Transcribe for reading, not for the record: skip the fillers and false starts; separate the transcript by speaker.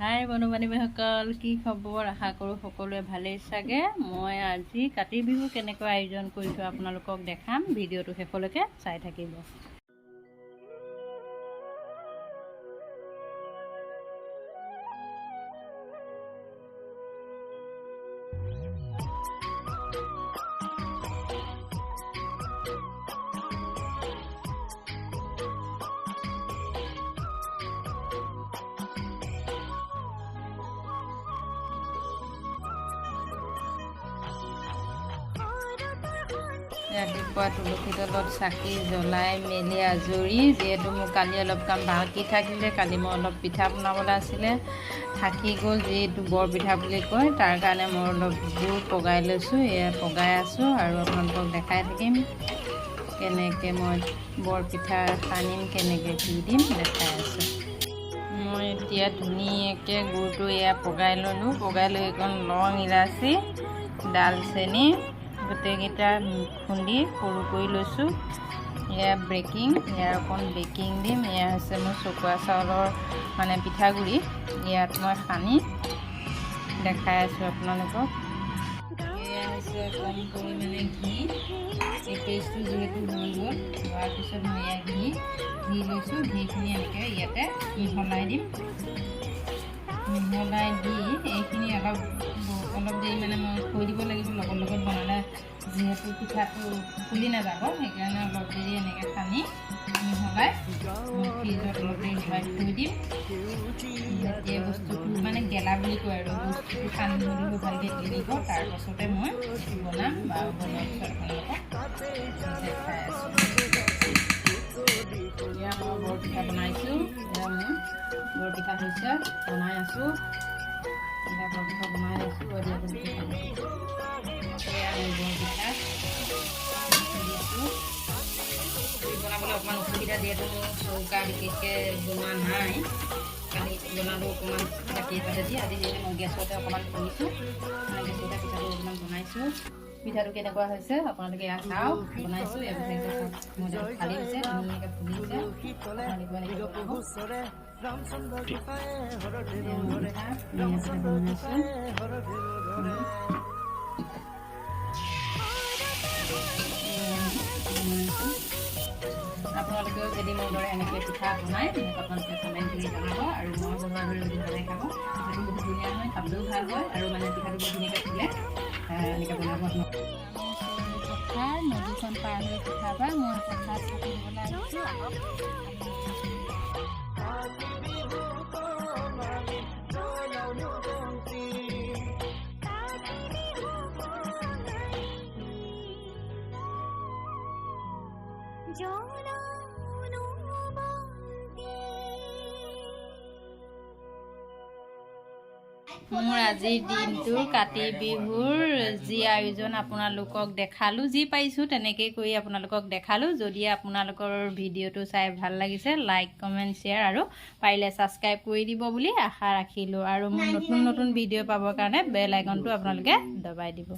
Speaker 1: হাই বন্ধু বান্ধৱীসকল, কি খবৰ? আশা কৰোঁ সকলোৱে ভালেই চাগে। মই আজি কাতি বিহু কেনেকৈ আয়োজন কৰিছোঁ আপোনালোকক দেখাম। ভিডিঅ'টো শেষলৈকে চাই থাকিব। ৰাতিপুৱা তুলসী তলত চাকি জ্বলাই মেলি আজৰি, যিহেতু মোৰ কালি অলপ কাম বাকী থাকিলে, কালি মই অলপ পিঠা বনাবলৈ আছিলে, থাকি গ'ল। যিহেতু বৰ পিঠা বুলি কয়, তাৰ কাৰণে মই অলপ গুড় পগাই লৈছোঁ। এয়া পগাই আছোঁ আৰু আপোনালোকক দেখাই থাকিম কেনেকৈ মই বৰ পিঠা সানিম, কেনেকৈ দি দিম দেখাই আছোঁ। মই এতিয়া ধুনীয়াকৈ গুড়টো এয়া পগাই ল'লোঁ। পগাই লৈ অকণ লং, ইলাচি, ডালচেনি গোটেইকেইটা খুন্দি সৰু কৰি লৈছোঁ। এয়া বেকিং, ইয়াৰ অকণ বেকিং দিম। এয়া হৈছে মোৰ চকুৱা চাউলৰ পিঠাগুড়ি, ইয়াত মই সানি দেখাই আছোঁ আপোনালোকক। এয়া হৈছে কম পৰিমাণে ঘি। এই পেষ্টটো যিহেতু হৈ গ'ল, হোৱাৰ পিছত মই এয়া ঘি লৈছোঁ। ঘিখিনি এনেকৈ ইয়াতে মিহলাই দিম। মিহলাই দি এইখিনি অলপ দেৰি মই থৈ দিব লাগিব। লগত বনালে যিহেতু পিঠাটো ফুলি নাযাব, সেইকাৰণে অলপ দেৰি এনেকৈ সানি মিহলাই ফ্ৰিজত অলপ দেৰি ভৰাই থৈ দিম। যেতিয়া বস্তুটো গেলা বুলি কয় আৰু বস্তুটো সানি মেলি ভালকৈ গেলিব, তাৰপাছতে মই বনাম বা বনোৱাৰ পিছত আপোনালোকক দেখাই আছোঁ। এতিয়া মই বৰপিঠা বনাইছোঁ। এয়া মোৰ বৰপিঠা হৈছে, বনাই আছোঁ। এতিয়া বৰপিঠা বনাই আছোঁ। এয়া মোৰ বৰপিঠা বনাবলৈ অকণমান অসুবিধা, যিহেতু মোৰ চৌকা বিশেষকৈ বনোৱা নাই। কালি বনালোঁ অকণমান বাকী এটাতে দি, আজি যিহেতু মই গেছতে অকণমান কৰিছোঁ, গেছতে পিঠাটো অকণমান বনাইছোঁ। পিঠাটো কেনেকুৱা হৈছে আপোনালোকে ইয়াত চাওক। বনাইছোঁ এই পিঠাকেইটা মোৰ খালী হৈছে, ধুনীয়াকৈ ফুলিছে। আপোনালোকেও যদি মোৰ দৰে এনেকৈ পিঠা বনায়, আপোনালোকে কমেণ্ট কৰি জনাব। আৰু মই বনোৱাৰ দৰে যদি বনাই খাব, পিঠাটো বহুত ধুনীয়া হয়, খাবলৈও ভাল হয় আৰু পিঠাটো বহুত ধুনীয়াকৈ ফুলে। এনেকৈ বনাব আপোনালোকে। পথাৰ নদীখন পাৰ হৈ পিঠা পাই মই পথাৰত চাকি দিবলৈ আহিছোঁ। মোৰ আজিৰ দিনটো কাতি বিহুৰ যি আয়োজন আপোনালোকক দেখালোঁ, যি পাৰিছোঁ তেনেকৈ কৰি আপোনালোকক দেখালোঁ। যদি আপোনালোকৰ ভিডিঅ'টো চাই ভাল লাগিছে, লাইক, কমেণ্ট, শ্বেয়াৰ আৰু পাৰিলে ছাবস্ক্ৰাইব কৰি দিব বুলি আশা ৰাখিলোঁ। আৰু মোৰ নতুন ভিডিঅ' পাবৰ কাৰণে বেল আইকনটো আপোনালোকে দবাই দিব।